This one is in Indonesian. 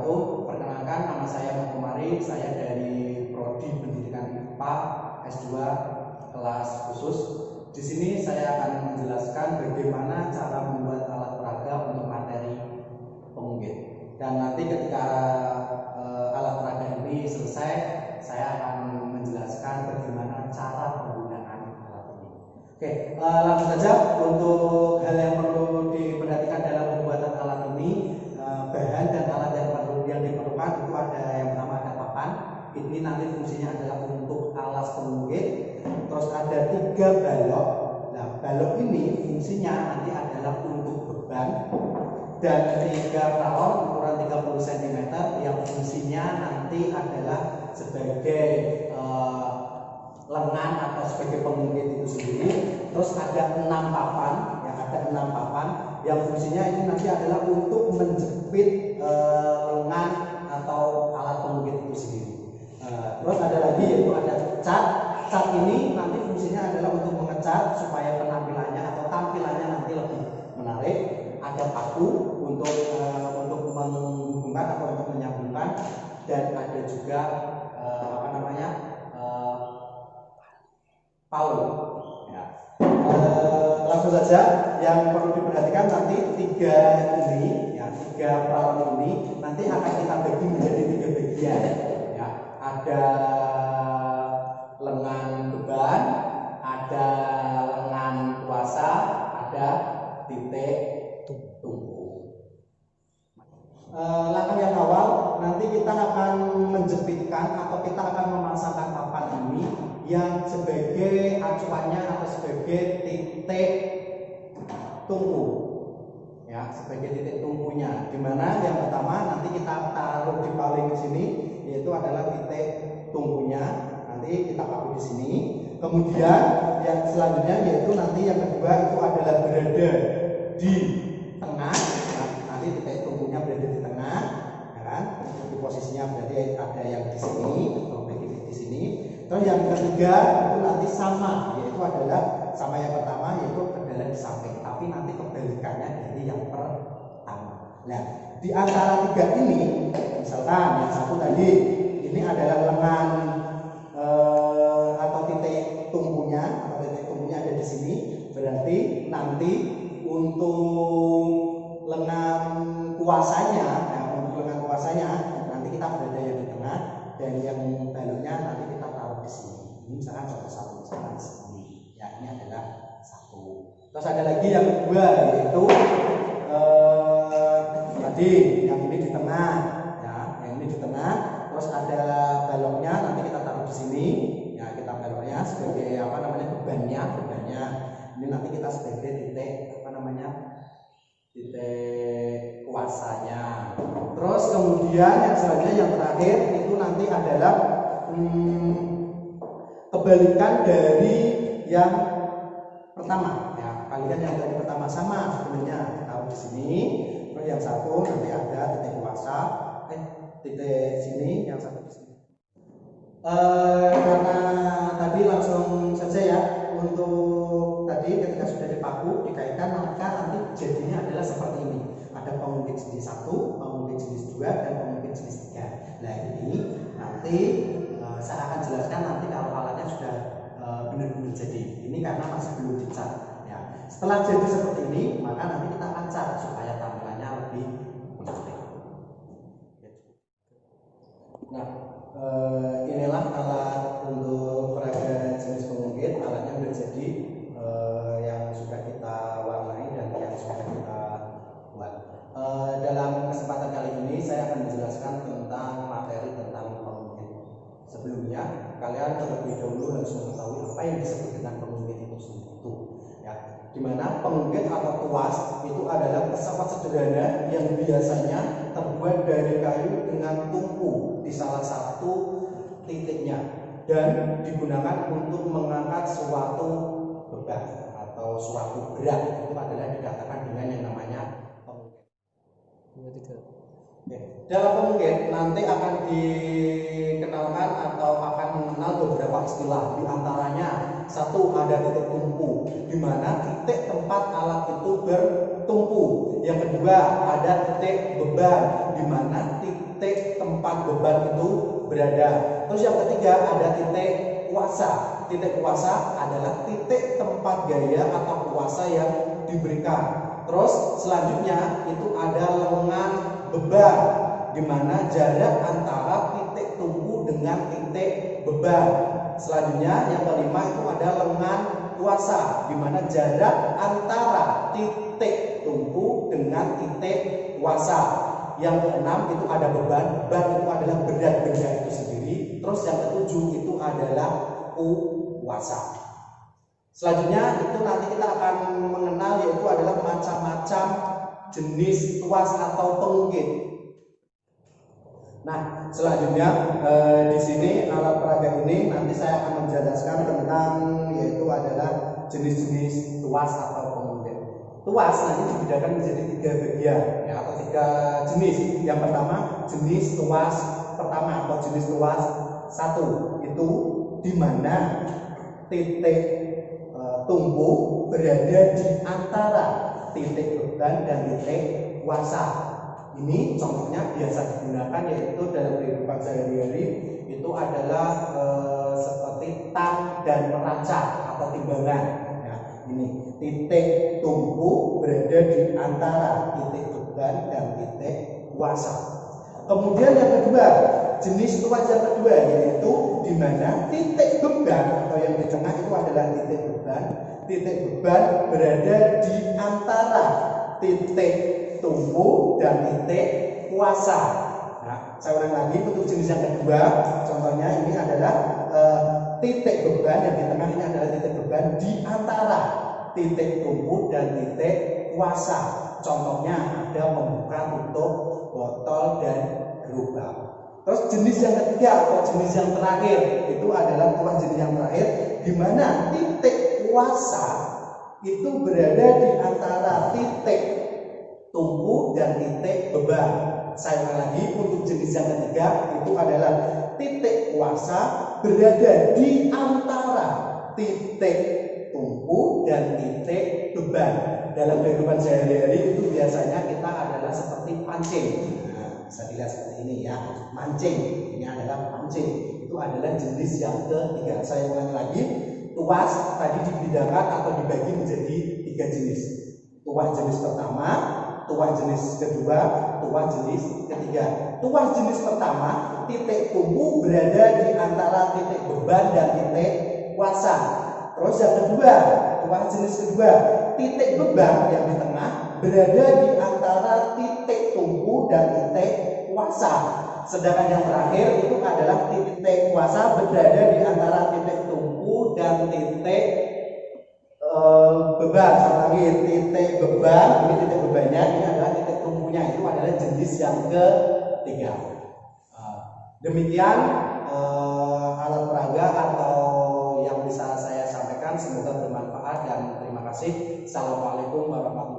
wabarakatuh. Perkenalkan, nama saya Mas Komari. Saya dari Prodi Pendidikan IPA S2 kelas khusus. Di sini saya akan menjelaskan bagaimana cara membuat alat peraga untuk materi pengunggit. Dan nanti ketika alat peraga ini selesai, saya akan menjelaskan bagaimana cara penggunaan alat ini. Oke, langsung saja untuk hal yang perlu diperhatikan dalam pembuatan alat ini. Bahan dan alat yang diperlukan itu ada, yang pertama ada papan. Ini nanti fungsinya adalah untuk alas pengunggit. Terus ada 3 balok. Nah, balok ini fungsinya nanti adalah untuk beban, dan 3 pralon ukuran 30 cm yang fungsinya nanti adalah sebagai lengan atau sebagai pengunggit itu sendiri. Terus ada 6 papan, yang fungsinya ini nanti adalah untuk menjepit lengan atau alat pengunggit itu sendiri. Terus ada lagi yaitu ada cat. Cat ini nanti fungsinya adalah untuk mengecat supaya penampilannya atau tampilannya nanti lebih menarik. Ada paku untuk menghubungkan atau untuk menyambungkan, dan ada juga palu. Ya. Langsung saja, yang perlu diperhatikan nanti 3 pralon ini nanti akan kita bagi menjadi 3 bagian. Ya. Ada lengan beban, ada lengan kuasa, ada titik tungku. Langkah yang awal nanti kita akan menjepitkan atau kita akan memasangkan papan ini yang sebagai acuannya atau sebagai titik tungku, ya, sebagai titik tungkunya. Dimana yang pertama nanti kita taruh di paling sini, yaitu adalah titik tungkunya. Nanti kita pakai di sini. Kemudian yang selanjutnya yaitu nanti yang kedua itu adalah berada di tengah. Nah, nanti titik tungkunya berada di tengah, ya kan? Di posisinya berarti ada yang di sini atau di sini. Terus yang ketiga itu nanti sama, yaitu adalah sama yang pertama, yaitu adalah di samping, tapi nanti kebalikannya dari yang pertama. Nah, di antara 3 ini, misalkan yang satu tadi ini adalah lengan atau titik tungkunya ada di sini, berarti nanti untuk lengan kuasanya, nanti kita berada yang di tengah, dan yang baloknya nanti kita taruh di sini. Ini misalkan contoh satu, misalkan sini, ya, ini adalah satu. Terus ada lagi yang kedua, yaitu tadi yang ini di tengah, ya, yang ini di tengah. Terus ada baloknya nanti kita taruh di sini, ya, kita baloknya sebagai bebannya. Ini nanti kita sebagai titik titik kuasanya. Terus kemudian yang selanjutnya, yang terakhir itu nanti adalah kebalikan dari yang pertama, ya. Kalian yang dari pertama sama sebenarnya taruh di sini. Terus yang satu nanti ada titik kuasa, titik sini, yang satu di sini. Karena tadi langsung saja ya, untuk tadi ketika sudah dipaku dikaitkan, maka nanti jadinya adalah seperti ini. Ada pengunggit jenis 1, pengunggit jenis 2, dan pengunggit jenis 3. Nah, ini nanti saya akan jelaskan nanti kalau alatnya sudah benar-benar jadi. Ini karena masih belum dicat, ya. Setelah jadi seperti ini, maka nanti kita akan cat supaya tampilannya lebih cantik. Nah, inilah alat untuk peraga jenis pengunggit. Alatnya sudah jadi, yang sudah kita warnai dan yang sudah kita buat. Dalam kesempatan kali ini saya akan menjelaskan tentang materi tentang pengunggit. Sebelumnya kalian terlebih dahulu harus mengetahui apa yang disebut dengan pengunggit itu sendiri, ya. Dimana pengunggit atau tuas itu adalah pesawat sederhana yang biasanya terbuat dari kayu dengan tungku di salah satu titiknya, dan digunakan untuk mengangkat suatu beban atau suatu berat. Itu adalah dikatakan dengan yang namanya pengunggit. Dalam pengunggit nanti akan dikenalkan atau akan mengenal beberapa istilah. Di antaranya, satu, ada titik tumpu, di mana titik tempat alat itu bertumpu. Yang kedua, ada titik beban, di mana titik titik tempat beban itu berada. Terus yang ketiga ada titik kuasa. Titik kuasa adalah titik tempat gaya atau kuasa yang diberikan. Terus selanjutnya itu ada lengan beban, di mana jarak antara titik tumpu dengan titik beban. Selanjutnya yang kelima itu ada lengan kuasa, di mana jarak antara titik tumpu dengan titik kuasa. Yang keenam itu ada beban. Beban itu adalah berat benda itu sendiri. Terus yang ketujuh itu adalah kuasa. Selanjutnya itu nanti kita akan mengenal yaitu adalah macam-macam jenis tuas atau pengukit. Nah, selanjutnya di sini alat peraga ini nanti saya akan menjelaskan tentang yaitu adalah jenis-jenis tuas atau pengukit. Tuas nanti dibedakan menjadi 3 bagian ya, atau 3 jenis. Yang pertama jenis tuas pertama atau jenis tuas 1 itu di mana titik tumpu berada di antara titik beban dan titik kuasa. Ini contohnya biasa digunakan yaitu dalam kehidupan sehari-hari itu adalah seperti tang dan peraca atau timbangan. Ya, ini titik tumpu berada di antara titik beban dan titik kuasa. Kemudian yang kedua, jenis tuas yang kedua yaitu di mana titik beban atau yang di tengah itu adalah titik beban. Titik beban berada di antara titik tumpu dan titik kuasa. Nah, saya ulang lagi untuk jenis yang kedua. Contohnya ini adalah titik beban yang di tengah ini adalah titik beban di antara titik tumpu dan titik kuasa. Contohnya ada membuka tutup botol dan gerobak. Terus jenis yang ketiga atau jenis yang terakhir itu adalah tuas jenis yang terakhir di mana titik kuasa itu berada di antara titik tumpu dan titik beban. Saya ulang lagi untuk jenis yang ketiga itu adalah titik kuasa berada di antara titik tumpu dan titik beban. Dalam kehidupan sehari-hari itu biasanya kita adalah seperti pancing. Bisa dilihat seperti ini ya, mancing. Ini adalah pancing. Itu adalah jenis yang ketiga. Saya ulangi lagi, tuas tadi dibedakan atau dibagi menjadi 3 jenis. Tuas jenis pertama, tuas jenis kedua, tuas jenis ketiga. Tuas jenis pertama, titik tumpu berada di antara titik beban dan titik kuasa. Terus yang kedua, tuas jenis kedua, titik beban yang di tengah berada di antara titik tumpu dan titik kuasa. Sedangkan yang terakhir itu adalah titik kuasa berada di antara titik tumpu dan titik beban. Lagi titik beban, ini titik bebannya, ini adalah titik tumpunya. Itu adalah jenis yang ketiga. Demikian alat peraga atau yang bisa saya sampaikan. Semoga bermanfaat dan terima kasih. Assalamualaikum warahmatullahi wabarakatuh.